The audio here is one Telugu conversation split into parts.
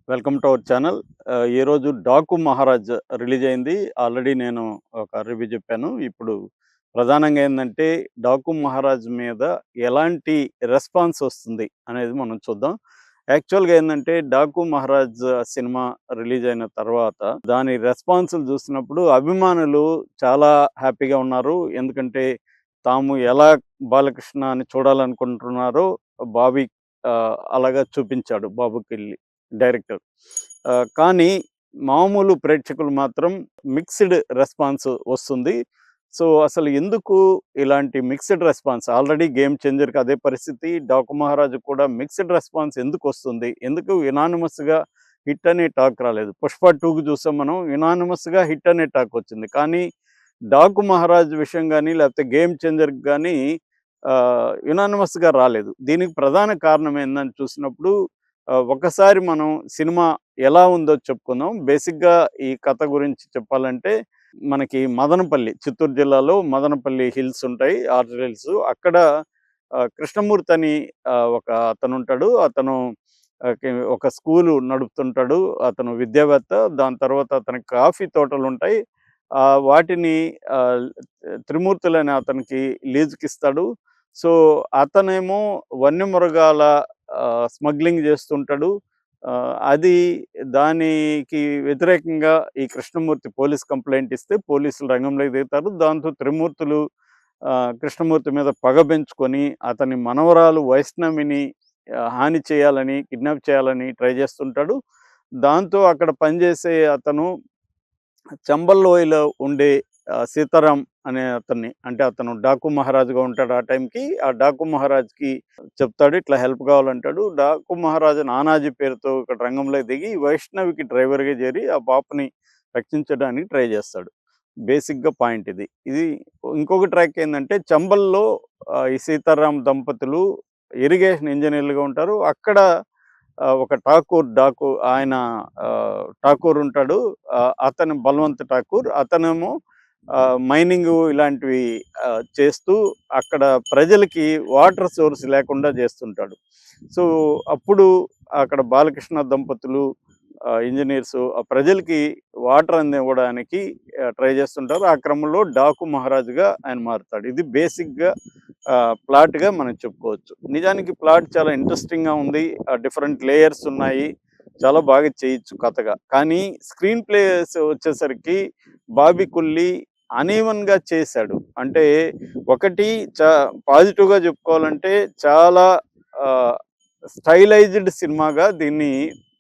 Welcome to our channel. ఈరోజు 'డాకు మహారాజ్' రిలీజ్ అయింది. ఆల్రెడీ నేను ఒక రివ్యూ చెప్పాను. ఇప్పుడు ప్రధానంగా ఏందంటే 'డాకు మహారాజ్' మీద ఎలాంటి రెస్పాన్స్ వస్తుంది అనేది మనం చూద్దాం. యాక్చువల్‌గా ఏందంటే 'డాకు మహారాజ్' సినిమా రిలీజ్ అయిన తర్వాత దాని రెస్పాన్స్‌లు చూసినప్పుడు అభిమానులు చాలా హ్యాపీగా ఉన్నారు. ఎందుకంటే తాము ఎలా బాలకృష్ణని చూడాలనుకుంటున్నారో బాబీ అలాగా చూపించాడు 'బాబుకెళ్ళి' డైరెక్టర్. కానీ మామూలు ప్రేక్షకులు మాత్రం మిక్స్డ్ రెస్పాన్స్ వస్తుంది. సో, అసలు ఎందుకు ఇలాంటి మిక్స్డ్ రెస్పాన్స్? ఆల్రెడీ 'గేమ్ చేంజర్‌కి' అదే పరిస్థితి. 'డాకు మహారాజు' కూడా మిక్స్డ్ రెస్పాన్స్ ఎందుకొస్తుంది? ఎందుకు యునానిమస్‌గా హిట్ అనే టాక్ రాలేదు? 'పుష్ప 2'కి చూసాం మనం, యునానిమస్‌గా హిట్ అనే టాక్ వచ్చింది. కానీ 'డాకు మహారాజ్' విషయం గాని, లేకపోతే 'గేమ్ చేంజర్‌కి' గాని యునానిమస్‌గా రాలేదు. దీనికి ప్రధాన కారణం ఏందని చూసినప్పుడు ఒకసారి మనం సినిమా ఎలా ఉందో చెప్పుకుందాం. బేసిక్‌గా ఈ కథ గురించి చెప్పాలంటే మనకి మదనపల్లి, చిత్తూరు జిల్లాలో మదనపల్లి హిల్స్ ఉంటాయి. Arch hills. అక్కడ కృష్ణమూర్తి అని ఒక అతనుంటాడు. అతను ఒక స్కూలు నడుపుతుంటాడు. అతను విద్యావేత్త. దాని తర్వాత అతనికి కాఫీ తోటలుంటాయి. వాటిని ఆహ్, త్రిమూర్తులనే అతనికి లీజుకిస్తాడు. సో, అతనేమో వన్యమృగాల స్మగ్లింగ్ చేస్తుంటాడు. అది దానికి వ్యతిరేకంగా ఈ కృష్ణమూర్తి పోలీస్ కంప్లెయింట్ ఇస్తే పోలీసులు రంగంలోకి దిగుతారు. దాంతో త్రిమూర్తులు కృష్ణమూర్తి మీద పగ పెంచుకొని అతని మనవరాలు వైష్ణవిని హాని చేయాలని, కిడ్నాప్ చేయాలని ట్రై చేస్తుంటాడు. దాంతో అక్కడ పనిచేసే అతను చంబల్ లోయలో ఉండే సీతారాం అనే అతన్ని, అంటే అతను డాకు మహారాజుగా ఉంటాడు ఆ టైంకి. ఆ డాకు మహారాజ్‌కి చెప్తాడు, ఇట్లా హెల్ప్ కావాలంటాడు. డాకు మహారాజు నానాజీ పేరుతో ఇక్కడ రంగంలోకి దిగి వైష్ణవికి డ్రైవర్‌గా చేరి ఆ పాపని రక్షించడానికి ట్రై చేస్తాడు. బేసిక్‌గా పాయింట్ ఇది. ఇది ఇంకొక ట్రాక్ ఏందంటే చంబల్‌లో ఈ సీతారాం దంపతులు ఇరిగేషన్ ఇంజినీర్లుగా ఉంటారు. అక్కడ ఒక డాకు ఆయన ఠాకూర్ ఉంటాడు. అతను బల్వంత్ ఠాకూర్. అతనేమో మైనింగు ఇలాంటివి చేస్తూ అక్కడ ప్రజలకి వాటర్ సోర్స్ లేకుండా చేస్తుంటాడు. సో, అప్పుడు అక్కడ బాలకృష్ణ దంపతులు ఇంజినీర్సు ఆ ప్రజలకి వాటర్ అందివ్వడానికి ట్రై చేస్తుంటారు. ఆ క్రమంలో డాకు మహారాజుగా ఆయన మారుతాడు. ఇది బేసిక్‌గా ప్లాట్‌గా మనం చెప్పుకోవచ్చు. నిజానికి ప్లాట్ చాలా ఇంట్రెస్టింగ్‌గా ఉంది. డిఫరెంట్ లేయర్స్ ఉన్నాయి. చాలా బాగా చేయొచ్చు కథగా. కానీ స్క్రీన్ ప్లేస్ వచ్చేసరికి బాబీ కొల్లి అనీవెన్‌గా చేశాడు. అంటే ఒకటి పాజిటివ్‌గా చెప్పుకోవాలంటే చాలా ఆహ్, స్టైలైజ్డ్ సినిమాగా దీన్ని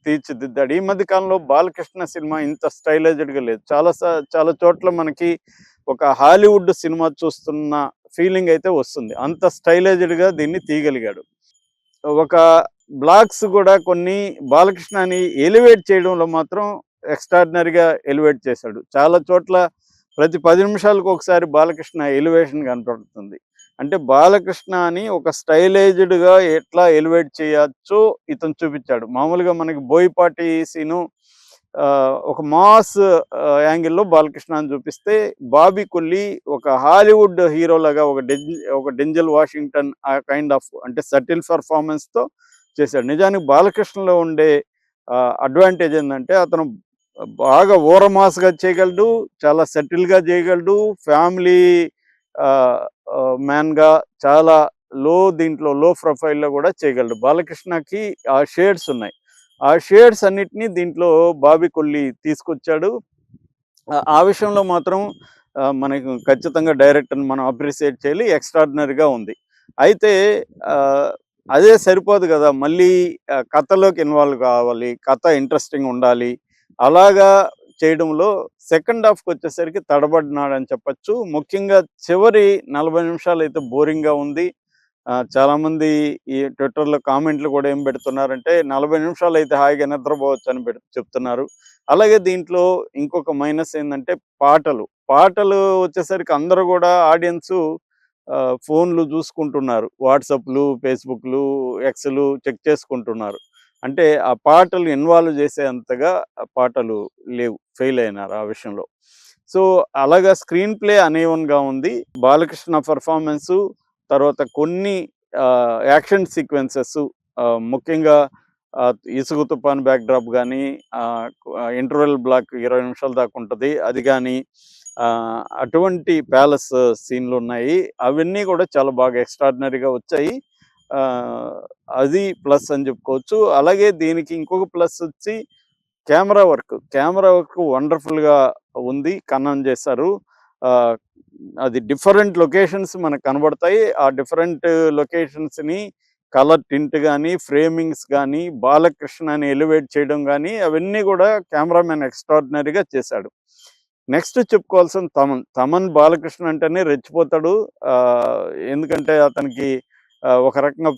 తీర్చిదిద్దాడు. ఈ మధ్య కాలంలో బాలకృష్ణ సినిమా ఇంత స్టైలైజ్డ్‌గా లేదు. చాలా చోట్ల మనకి ఒక హాలీవుడ్ సినిమా చూస్తున్న ఫీలింగ్ అయితే వస్తుంది. అంత స్టైలైజ్డ్‌గా దీన్ని తీయగలిగాడు. ఒక బ్లాగ్స్ కూడా కొన్ని బాలకృష్ణని ఎలివేట్ చేయడంలో మాత్రం ఎక్స్ట్రార్డినరీగా ఎలివేట్ చేశాడు. చాలా చోట్ల ప్రతి 10 నిమిషాలకు ఒకసారి బాలకృష్ణ ఎలివేషన్ కనపడుతుంది. అంటే బాలకృష్ణ అని ఒక స్టైలైజ్డ్‌గా ఎట్లా ఎలివేట్ చేయొచ్చో ఇతను చూపించాడు. మామూలుగా మనకి బోయపాటి సీను ఒక మాస్ యాంగిల్‌లో బాలకృష్ణని చూపిస్తే, బాబీ కొల్లి ఒక హాలీవుడ్ హీరోలాగా ఒక డెంజెల్ వాషింగ్టన్ ఆ కైండ్ ఆఫ్ అంటే సటిల్ పెర్ఫార్మన్స్‌తో చేశాడు. నిజానికి బాలకృష్ణలో ఉండే అడ్వాంటేజ్ ఏందంటే అతను బాగా ఊరమాస్‌గా చేయగలడు. చాలా సెటిల్‌గా చేయగలడు. ఫ్యామిలీ ఆహ్, మ్యాన్‌గా చాలా దీంట్లో లో ప్రొఫైల్‌లో కూడా చేయగలడు. బాలకృష్ణకి ఆ షేడ్స్ ఉన్నాయి. ఆ షేడ్స్ అన్నిటిని దీంట్లో బాబీ కొల్లి తీసుకొచ్చాడు. ఆ విషయంలో మాత్రం మనకు ఖచ్చితంగా డైరెక్టర్‌ని మనం అప్రిషియేట్ చేయాలి. ఎక్స్ట్రార్డినరీగా ఉంది. అయితే ఆహ్, అదే సరిపోదు గదా! మళ్ళీ కథలోకి ఇన్వాల్వ్ కావాలి. కథ ఇంట్రెస్టింగ్ ఉండాలి. అలాగా చేయడంలో సెకండ్ హాఫ్‌కొచ్చేసరికి తడబడినాడని చెప్పొచ్చు. ముఖ్యంగా చివరి 40 నిమిషాలైతే బోరింగ్‌గా ఉంది. చాలామంది ఈ ట్విట్టర్‌లో కామెంట్లు కూడా ఏం పెడుతున్నారంటే 40 నిమిషాలైతే హాయిగా నిద్రపోవచ్చని చెప్తున్నారు. అలాగే దీంట్లో ఇంకొక మైనస్ ఏందంటే పాటలు. పాటలు వచ్చేసరికి అందరూ గూడా ఆడియన్సు ఫోన్‌లు చూసుకుంటున్నారు. వాట్సాప్‌లు, ఫేస్‌బుక్‌లు, ఎక్స్‌లు చెక్ చేసుకుంటున్నారు. అంటే ఆ పాటలు ఇన్వాల్వ్ చేసేంతగా ఆ పాటలు లేవు. ఫెయిల్ అయినారు ఆ విషయంలో. సో, అలాగా స్క్రీన్ ప్లే అనీవెన్‌గా ఉంది. బాలకృష్ణ పెర్ఫార్మన్సు, తర్వాత కొన్ని యాక్షన్ సీక్వెన్సెస్ ముఖ్యంగా ఇసుక తుఫాన్ బ్యాక్‌డ్రాప్ గాని, ఇంటర్వెల్ బ్లాక్ 20 నిమిషాల దాకా ఉంటది. అది గాని అటువంటి ప్యాలెస్ సీన్‌లున్నాయి. అవన్నీ గూడా చాలా బాగా ఎక్స్‌ట్రార్డినరీగా వచ్చాయి. ఆహ్, అది ప్లస్ అని చెప్పుకోవచ్చు. అలాగే దీనికి ఇంకొక ప్లస్ వచ్చి కెమెరా వర్క్. కెమెరా వర్క్ వండర్‌ఫుల్‌గా ఉంది. కన్నం చేశారు. ఆహ్, అది డిఫరెంట్ లొకేషన్స్ మనకు కనబడతాయి. ఆ డిఫరెంట్ లొకేషన్స్‌ని కలర్ టింట్ గాని, ఫ్రేమింగ్స్ గాని, బాలకృష్ణని ఎలివేట్ చేయడం గాని, అవన్నీ గూడా కెమెరామెన్ ఎక్స్‌ట్రార్డినరీగా చేశాడు. నెక్స్ట్ చెప్పుకోవాల్సింది తమన్. తమన్ బాలకృష్ణ అంటేనే రెచ్చిపోతాడు. ఆహ్, ఎందుకంటే అతనికి ఒక రకంగా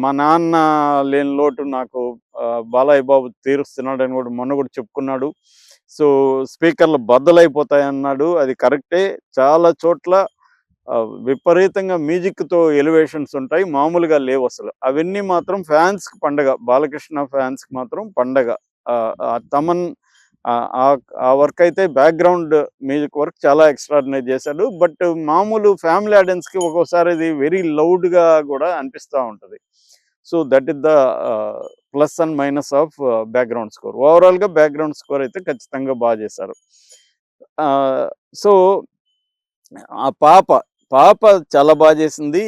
మా నాన్న లేని లోటు నాకు బాలయ్య బాబు తీరుస్తున్నాడని గూడా మొన్న గూడా చెప్పుకున్నాడు. సో, స్పీకర్‌లు బద్దలైపోతాయన్నాడు. అది కరెక్టే. చాలా చోట్ల విపరీతంగా మ్యూజిక్‌తో ఎలివేషన్స్ ఉంటాయి. మామూలుగా లేవసలు. అవన్నీ మాత్రం ఫ్యాన్స్‌కి పండగ. బాలకృష్ణ ఫ్యాన్స్‌కి మాత్రం పండగ. తమన్ ఆ వర్క్ అయితే బ్యాక్‌గ్రౌండ్ మ్యూజిక్ వర్క్ చాలా ఎక్స్‌ట్రార్డినరీ చేశాడు. బట్ మామూలు ఫ్యామిలీ ఆడియన్స్‌కి ఒక్కోసారి అది వెరీ లౌడ్‌గా గూడా అనిపిస్తా ఉంటది. So, that is the plus and minus of background score. ఓవరాల్‌గా బ్యాక్‌గ్రౌండ్ స్కోర్ అయితే ఖచ్చితంగా చేశారు. ఆహ్, సో, ఆ పాప చాలా చేసింది.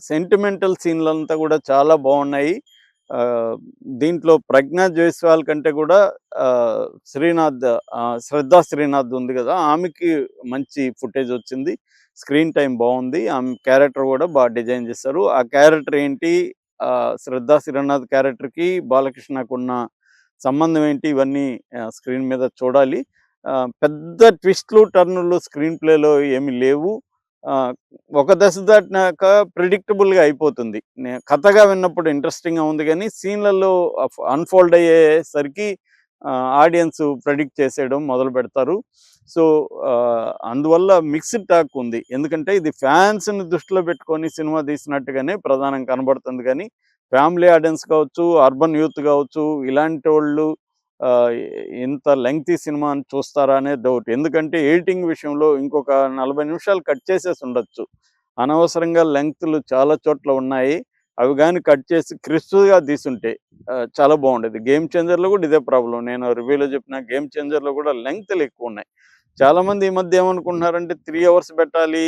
సెంటిమెంటల్ సీన్‌లంతా గూడా చాలా బావున్నాయి. ఆహ్, దీంట్లో 'ప్రజ్ఞా జైస్వాల్' కంటే గూడా ఆహ్, శ్రీనాథ్ 'శ్రద్ధా శ్రీనాథ్' ఉంది గదా! ఆమెకి మంచి ఫుటేజ్ వచ్చింది. స్క్రీన్ టైమ్ బావుంది. ఆమె క్యారెక్టర్ గూడా డిజైన్ చేశారు. ఆ క్యారెక్టర్ ఏంటి? 'శ్రద్ధా శ్రీనాథ్' క్యారెక్టర్‌కి బాలకృష్ణకున్న సంబంధం ఏంటి? ఇవన్నీ స్క్రీన్ మీద చూడాలి. పెద్ద ట్విస్ట్‌లు, టర్నులు స్క్రీన్ ప్లేలో ఏమి లేవు. ఆహ్, ఒక దశ దాటినాక ప్రిడిక్టబుల్‌గా అయిపోతుంది. కథగా విన్నప్పుడు ఇంట్రెస్టింగ్‌గా ఉంది గానీ, సీన్‌లలో అన్‌ఫోల్డ్ అయ్యేసరికి ఆడియన్స్ ప్రెడిక్ట్ చేసేయడం మొదలుపెడతారు. సో, అందువల్ల మిక్స్డ్ టాక్ ఉంది. ఎందుకంటే ఇది ఫ్యాన్స్‌ని దృష్టిలో పెట్టుకొని సినిమా తీసినట్టుగానే ప్రధానంగా కనబడుతుంది గానీ, ఫ్యామిలీ ఆడియన్స్ కావచ్చు, అర్బన్ యూత్ కావచ్చు, ఇలాంటోళ్ళు ఆహ్, ఇంత లెంగ్తీ సినిమాని చూస్తారా అనే డౌట్. ఎందుకంటే ఎడిటింగ్ విషయంలో ఇంకొక 40 నిమిషాలు కట్ చేసేసుండొచ్చు. అనవసరంగా లెంగ్త్‌లు చాలా చోట్ల ఉన్నాయి. అవి గాని కట్ చేసి క్రిస్ప్‌గా తీసుంటే చాలా బావుండేది. 'గేమ్ చేంజర్‌లో' కూడా ఇదే ప్రాబ్లమ్. నేను రివ్యూలో చెప్పిన 'గేమ్ చేంజర్‌లో' కూడా లెంగ్త్‌లు ఎక్కువున్నాయి. చాలామంది ఈ మధ్య ఏమనుకుంటున్నారంటే 3 అవర్స్ పెట్టాలి.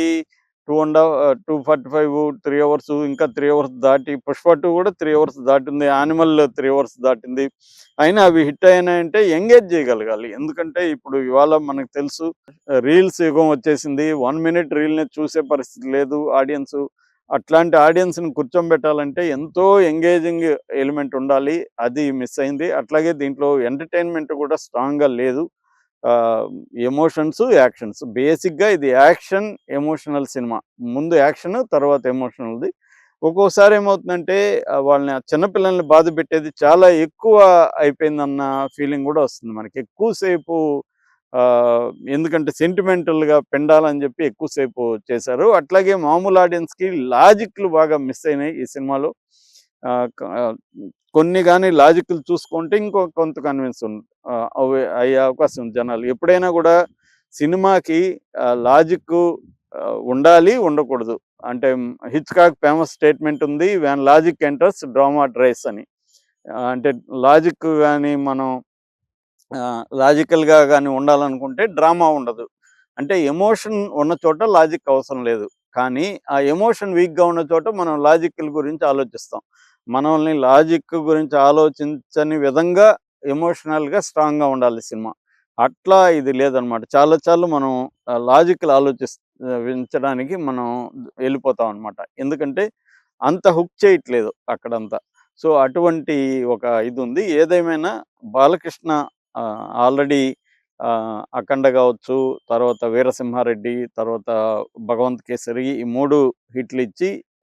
2:45, 3 అవర్స్ ఇంకా 3 అవర్స్ దాటి 'పుష్ప 2' కూడా 3 అవర్స్ దాటింది. 'యానిమల్' 3 అవర్స్ దాటింది. అయినా అవి హిట్ అయినాయంటే ఎంగేజ్ చేయగలగాలి. ఎందుకంటే ఇప్పుడు ఇవాళ మనకు తెలుసు రీల్స్ యుగం వచ్చేసింది. 1 మినిట్ రీల్‌ని చూసే పరిస్థితి లేదు ఆడియన్సు. అట్లాంటి ఆడియన్స్‌ని కూర్చోబెట్టాలంటే ఎంతో ఎంగేజింగ్ ఎలిమెంట్ ఉండాలి. అది మిస్ అయింది. అట్లాగే దీంట్లో ఎంటర్‌టైన్‌మెంట్ కూడా స్ట్రాంగ్‌గా లేదు. ఆహ్, ఎమోషన్స్, యాక్షన్స్. బేసిక్‌గా ఇది యాక్షన్, ఎమోషనల్ సినిమా. ముందు యాక్షన్, తర్వాత ఎమోషనల్‌ది. ఒక్కోసారి ఏమవుతుందంటే వాళ్ళని చిన్న పిల్లల్ని బాధపెట్టేది చాలా ఎక్కువ అయిపోయిందన్న ఫీలింగ్ గూడా వస్తుంది మనకి. ఎక్కువ సేపు ఎందుకంటే సెంటిమెంటల్‌గా పిండాలని జెప్పి ఎక్కువ సేపు చేశారు. అట్లాగే మామూలు ఆడియన్స్‌కి లాజిక్‌లు బాగా మిస్ అయినాయి ఈ సినిమాలో. ఆహ్, క కొన్ని గాని లాజిక్‌లు చూసుకుంటే ఇంకో కొంత కన్విన్స్ అవి అయ్యే అవకాశం ఉంది జనాలు. ఎప్పుడైనా గూడా సినిమాకి లాజిక్కు ఉండాలి, ఉండకూడదు. అంటే హిచ్‌కాక్ ఫేమస్ స్టేట్మెంట్ ఉంది. వెన్ లాజిక్ ఎంటర్స్ డ్రామా డ్రైస్ అని. అంటే లాజిక్ గాని మనం లాజికల్‌గా గాని ఉండాలనుకుంటే డ్రామా ఉండదు. అంటే ఎమోషన్ ఉన్న చోట లాజిక్ అవసరం లేదు. కానీ ఆ ఎమోషన్ వీక్‌గా ఉన్న చోట మనం లాజిక్‌ల గురించి ఆలోచిస్తాం. మనల్ని లాజిక్ గురించి ఆలోచించని విధంగా ఎమోషనల్‌గా స్ట్రాంగ్‌గా ఉండాలి సినిమా. అట్లా ఇది లేదనమాట. చాలా సార్లు మనం లాజిక్‌లు వించడానికి మనం వెళ్ళిపోతాం అనమాట. ఎందుకంటే అంత హుక్ చేయట్లేదు అక్కడంతా. సో, అటువంటి ఒక ఇదుంది. ఏదేమైనా బాలకృష్ణ ఆల్రెడీ 'అఖండ' గావచ్చు, తర్వాత 'వీరసింహారెడ్డి', తర్వాత 'భగవంత్ కేసరి' ఈ 3 హిట్లిచ్చి